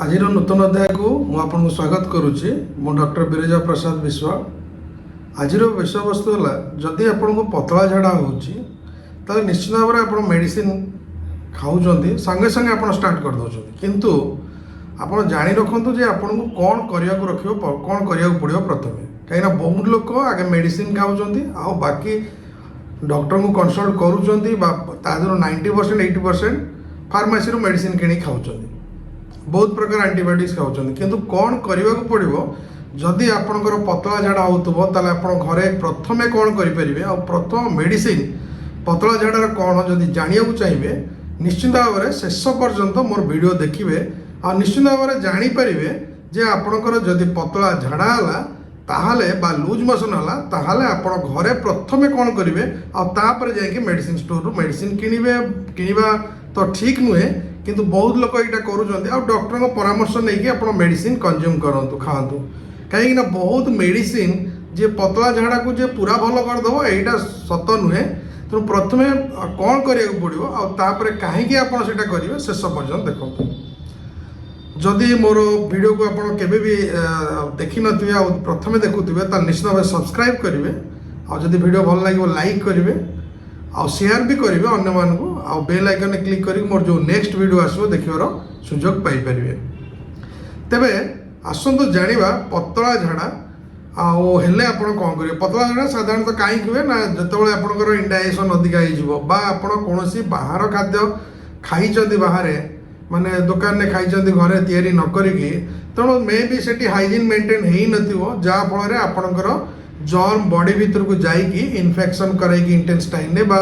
आज नूतन अध्याय को मुझे स्वागत करुच्ची मु डॉक्टर बिरजा प्रसाद विश्वाल। आज विषय वस्तु है जदि आपन को पतला झाड़ा हो निश्चित भाव में आप मेडिसिन खाऊँ संगे संगे आप स्टार्ट कर दौरान किंतु आप जाणी रखु जे आपन को कौन करने कौन करा पड़ो प्रथम कहीं बहुत लोग आगे मेडिसिन खाऊँ बाकी डॉक्टर को कंसल्ट करूँ 90% 80% फार्मेसी मेडिसिन किणी खाऊँ बहुत प्रकार एंटीबायोटिक्स खाऊँ किंतु कौन करने को पड़ो जदि आपणकर पतला झाड़ा हो आप घरे प्रथमे कौन करेंगे आ प्रथम मेडिसिन पतला झाड़ार कौन जदि जाना चाहिए निश्चित भाव में शेष पर्यंत मोर वीडियो देखिए आ निश्चित भाव में जानीपारे जे आपणकर जदि पतला झाड़ा है ताहले बा लूज मोशन है ताहले आप घरे प्रथमे कौन करेंगे आपर जाकि मेडिसिन स्टोर रू मेडिसिन किणवा तो ठीक नुहे किंतु बहुत लोग यहाँ करुँच डॉक्टर परामर्श नहीं आप मेडिसिन कंज्यूम करूँ खातु कहीं बहुत मेडिसिन जे पतला झाड़ा को जे पूरा भल करदेव यहाँ सत नुहे तेणु प्रथमे कौन करा पड़ो आपर कहीं आप करेंगे शेष पर्यटन देखो जदि मोर वीडियो को आप केबे भी देखी नथिबे प्रथमे देखुथिबे ता निश्चित भाव सब्सक्राइब करेंगे और जदि वीडियो भल लगे लाइक करेंगे और शेयर भी करेंगे अन्य मानक आ बेल आइकन क्लिक कर मोर जो नेक्स्ट वीडियो आसो देखार सुजोग पाइपर तेबे आसतु जाना पतला झाड़ा आले आप कौन करेंगे पतला झाड़ा साधारणतः कहीं हुए ना जिते आपंकर इंडाइजेशन अधिका कौन बाहर खाद्य खाई बाहर माने दुकान में खाई घरे तैयारी न करिकी तेणु मे भी सेठी हाइजीन मेंटेन हो जहाँफल आपणकर जर्म बॉडी भीतर को जाइकी इन्फेक्शन करके इंटेस्टाइन ने बा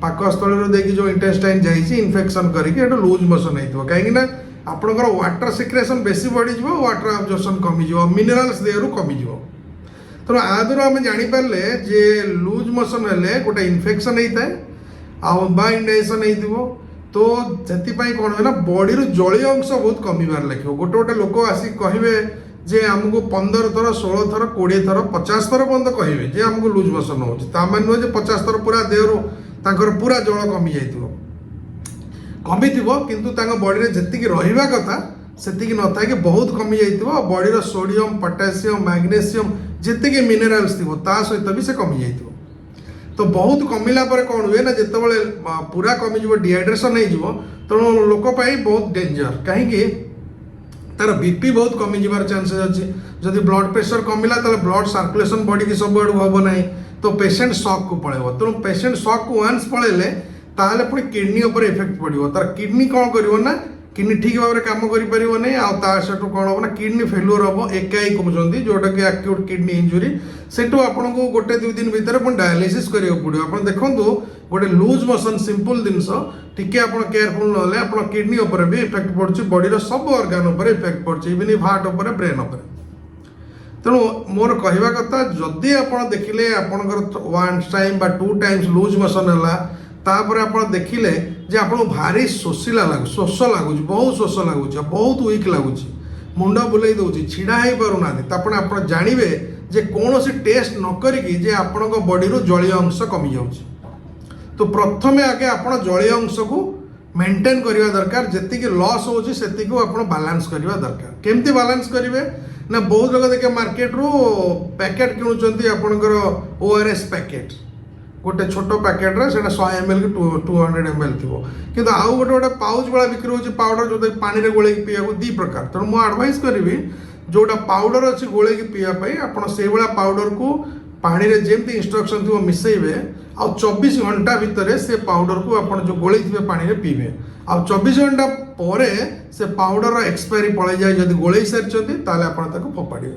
पाकस्थल देखिए जो इंटेस्टाइन जाइए इन्फेक्शन करके लूज मोशन हो कहीं आपणकर वाटर सिक्रेशन बेसी बढ़ी वाटर अब्जॉर्प्शन कमिज मिनरल्स देहरु कमिज तेणु आदर आम जापारे जे लूज मोशन हेले गोटे इन्फेक्शन होता है इंडाइजेशन हो तो से कौन है ना बॉडी जलीय अंश बहुत कमिबार लगे गोटे गोटे लोक आसिक कहे जे आमको 15 थर 16 थर 20 थर 50 थर पर्यंत कहे जे आमको लूज मोशन हो नुहे 50 थर पूरा देहर पूरा जल कमी जाइए कमी किंतु बॉडी जी रहा कथा से न था कि बहुत कमी जाइए बॉडी सोडियम पोटासियम मैग्नेशियम जी मिनरल्स थी सहित भी से कमी जाइए तो बहुत कमिला पर कौन हुए ना जिते पूरा कमिज डिहाइड्रेशन हो तेणु लोक बहुत डेंजर कहीं तार बीपी बहुत कमी जबार चांसेस अच्छी जदि ब्लड प्रेशर कमिला ब्लड सर्कुलेशन बॉडी की सब आड़ू हम ना तो पेशेंट शॉक को पड़ेगा तेणु पेशेंट शॉक को वन्स पड़ेले ताहले पुणी किडनी उपर इफेक्ट पड़ो तार किडनी कौन कर किडनी ठीक भाव में कम कर कौन हम ना किडनी फेल्युअर हम एकाई कहते जोटा कि एक्यूट किडनी इंजुरी सेठू आपन को गोटे 2 दिन भितर डायलिसिस करा पड़ो आप देखो गोटे लूज मोशन सिंपल जिनस टिके आप केयरफुल ना आप किडनी उपर भी इफेक्ट पड़े बॉडी सब ऑर्गन उपर इफेक्ट पड़े इवन हार्ट उपर ब्रेन उपर तेणु मोर कहवा कथा जदि आप देखिले आपंकर 1 टाइम बा 2 टाइम्स लूज मोशन है तापर आप देखिले जे आपको भारी शोषिला शोष लगुच बहुत शोष लगुच बहुत वीक लगुच मुंड बुलाई दौर छिड़ा हो पारना तापर आप जानवे जे कौन टेस्ट न करिकी जे आपण बॉडी जलीय अंश कमी जाऊँ तो प्रथमे आगे आप जलीय अंश को मेंटेन करवा दरकार जी लॉस हो बालांस करवा दरकार केमती बालांस करेंगे ना बहुत लोग देखे मार्केट रू पैकेट किणुंट आपणकर ORS पैकेट गोटे छोट पैकेट रे 100 ml कि 200 ml थी कि आउ गोटे गोटे पाउच वाला बिक्री हो पाउडर जो पानी रे गोले पीया दी प्रकार तेणु मुझे एडवाइस करी जोटा पाउडर अच्छी गोले पीवाई आप पाउडर को पानी रे जेमती इंस्ट्रक्शन थी मिसेबे आ 24 घंटा भितर से पाउडर को आप जो गोले थे पानी रे पीबे आ 24 घंटा पर से पाउडर एक्सपायरी पड़े जाए जब गोले सारी आप फोपाड़े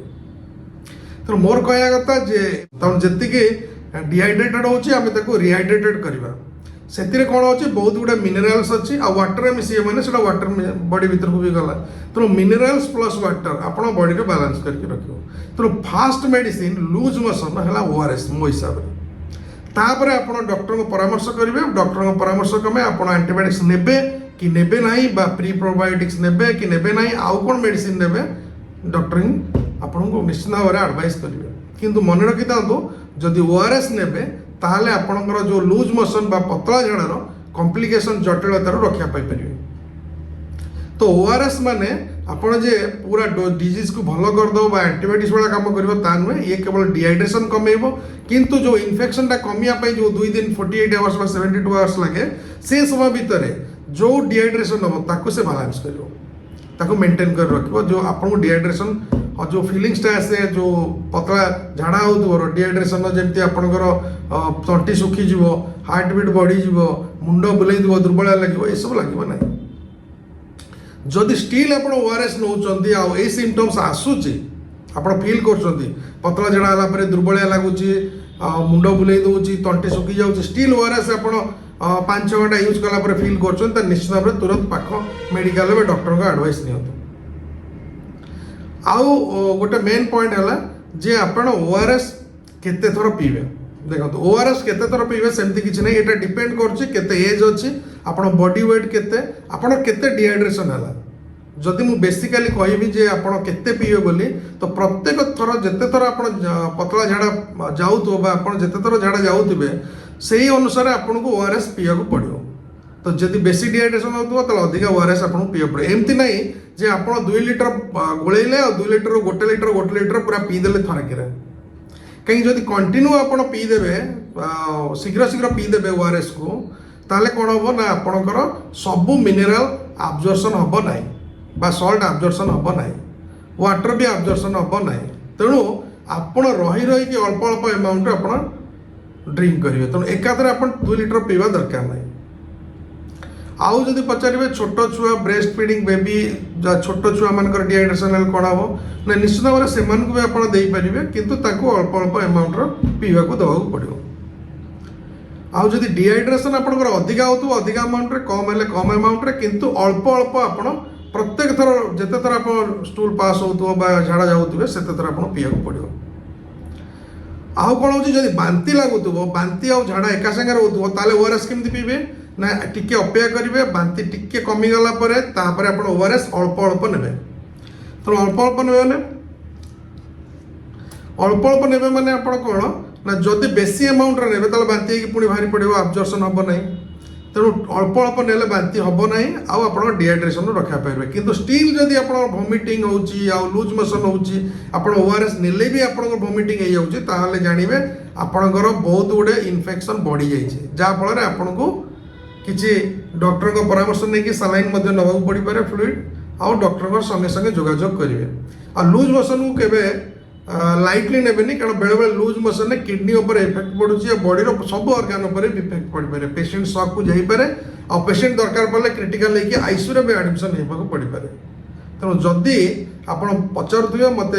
तेणु मोर कहया कथा जे जी डिहाइड्रेटेड होमें रिहाइड्रेटेड करवा से कौन अच्छे बहुत गुड़ा मिनरल्स अच्छी आ वाटर मिसे मैंने वाटर बॉडी भीतर को भी गला तेणु मिनरल्स प्लस वाटर आप बॉडी को बैलेंस करके रखियो तेणु फास्ट मेडिसिन लूज मोशन है ORS मो हिसाब से तापर आप डॉक्टर को परामर्श करेंगे डॉक्टर को परामर्श क्रमे आप एंटीबायोटिक्स नेबे कि नेबे नहीं बा प्री प्रोबायोटिक्स नेबे कि नेबे नहीं आउ कौन मेडिसिन नेबे डॉक्टर आपको निश्चित भाव में एडवाइस करेंगे किंतु मन रखी था जदि ORS नेबे ताहले आपणकर जो लूज मोशन बा पतला झाड़ार कॉम्प्लिकेशन जटिलतार रक्षा पाई परिबे तो ORS माने ଆପଣ ଯେ पूरा डिजीज को भल करदेव एंटीबायोटिक्स वाला काम कर नुहे ये केवल डिहाइड्रेशन कमेब किंतु जो इन्फेक्शन टा कमिया जो 2 दिन 48 आवर्स 72 आवर्स लगे से समय भितर जो डिहाइड्रेशन हम ताको से बैलेंस करिवो ताको मेंटेन कर रखिवो जो आपन डिहाइड्रेशन और जो फीलिंग्स टा आसे जो पतला झाड़ा होतुवर डिहाइड्रेशन जेमती आपनकर तंटी सुखी जीवो हार्ट बीट बढ़ी जीवो मुंड बुलाई दिवो दुर्बल लागिवो ए सब लागिवो नाही जदि स्टिल आप ओआरएस नौकरी आई सिम्पटम्स आसूची आप फिल कर पतला झड़ा है दुर्बलिया लगुच मुंड बुले दूसरी तंटी सुखी जाऊँगी स्टिल ओआरएस आप 5-6 घंटा यूज कला फिल कर निश्चित भाव में तुरंत पाख मेडिकल में डॉक्टर का एडवाइस नि आउ गोटे मेन पॉइंट है जे आप ओआरएस केते थर पीबे देखो ओआरएस केते थर पीबे सेमती किछि नै एटा डिपेंड करछि केते एज अछि आपण बॉडी वेट केते आपण केते डिहाइड्रेशन हला जदि मु बेसिकली कहबी जे आपण केते पीबे बोली तो प्रत्येक थर जेते थर आपण पतला झाड़ा जाउतो बा आपण जेते थर झाड़ा जाउतिबे सेही अनुसार आपण को ओआरएस पिया को पड़ियो तो जदि बेसी डिहाइड्रेशन होतो त अधिक ओआरएस आपण पिया पड़े एमती नै जे आपण 2 लीटर गोळेले और 2 लीटर 1 लीटर पूरा पी देले थरकेरे कहीं जदि कंटिन्यू आपण पी देबे शीघ्र शीघ्र पी देबे ओआरएस को ताले कोन हो ना आपणकर सब मिनरल अब्जॉर्प्शन हबो नाही बा सॉल्ट अब्जॉर्प्शन हबो नाही वाटर भी अब्जॉर्प्शन हबो नाही तेणु आपण रही रही कि अल्प अल्प अमाउंट आपण ड्रिंक करिवे तेणु एकाथरे आपण 2 लीटर पीवा दरकार नाही आउ जदि पचारे छोट छुआ ब्रेस्ट फीडिंग बेबी छोट छुआ मानकर डिहाइड्रेशन कौन हम ना निश्चित भाव में से भी आप देपारे किंतु ताको अल्प अल्प अमाउंट पीवा को दवा पड़ो आउ जदि डिहाइड्रेशन आपंकर अधिका हो अधिक अमाउंट कम है कम अमाउंट किंतु अल्प अल्प आप प्रत्येक थर जिते थर आप स्टूल पास हो झाड़ा जाऊे से थर आप पीवा पड़ो आउ कौन हो जब बांती लगुव बांती आउ झाड़ा एका सागर हो ओआरएस केमती पीबे ना टिके अपेक्षा करेंगे बांती टिके कमीगला आप ओआरएस अल्प अल्प ने तो अल्प अल्प ने अल्प अल्प ने मैंने आप कौन ना जदि बेसी अमाउंट ने तो बांती पुणी बाहरी पड़ो अब्जॉर्प्शन हम ना तेणु अल्प अल्प ने बांती हम ना आप डिहाइड्रेशन रखा पारे किंतु स्टिल जदि आप वोमिटिंग हो लूज मोशन हो ओआरएस नेले भी आप वोमिटिंग हो जाए जानवे आपणकर बहुत गुड़े इन्फेक्शन बढ़ी जाइए जहाँफल आपन को किसी डॉक्टर को परामर्श नहीं सालाइन नवा पड़ पारे फ्लूइड आउ डॉक्टर संगे संगे जोगाजोग करेंगे आ लूज मोशन को केवे लाइटली नेबेनि कारण बेले बेले लूज मोशन ने किडनी उपर इफेक्ट पड़ुची बॉडीर सब ऑर्गन उपर इफेक्ट पड़ पारे पेशेंट शॉक को जाई पारे आ पेशेंट दरकार पड़े क्रिटिकल लेके आईसीयू रे एडमिशन होगा पड़ पारे तेणु जदि आप पचारुवे मत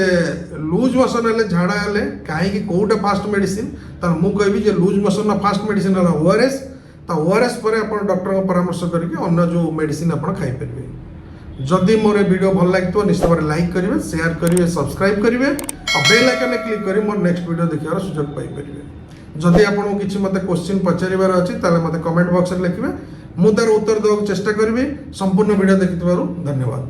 लूज मोशन है झाड़ा है कहीं कौटे फास्ट मेडिसिन तो मुझे कहबी लूज मोशन फास्ट मेडिसिन है ओआरएस तो ओआरएस पर आप डॉक्टर परामर्श करके अन्य जो मेडिसिन आप खाईपारे जदि मोर वीडियो भल लगे निश्चित भाव लाइक करेंगे शेयर करेंगे सब्सक्राइब करेंगे और बेल आइकन क्लिक कर मोर नेक्स्ट वीडियो देखार सुजोग पाइपर जदि आपको किसी मत क्वेश्चन पचार अच्छी मत कमेंट बॉक्स में लिखे मुझे तार उत्तर देवाक चेष्टा करी संपूर्ण वीडियो देखि धन्यवाद।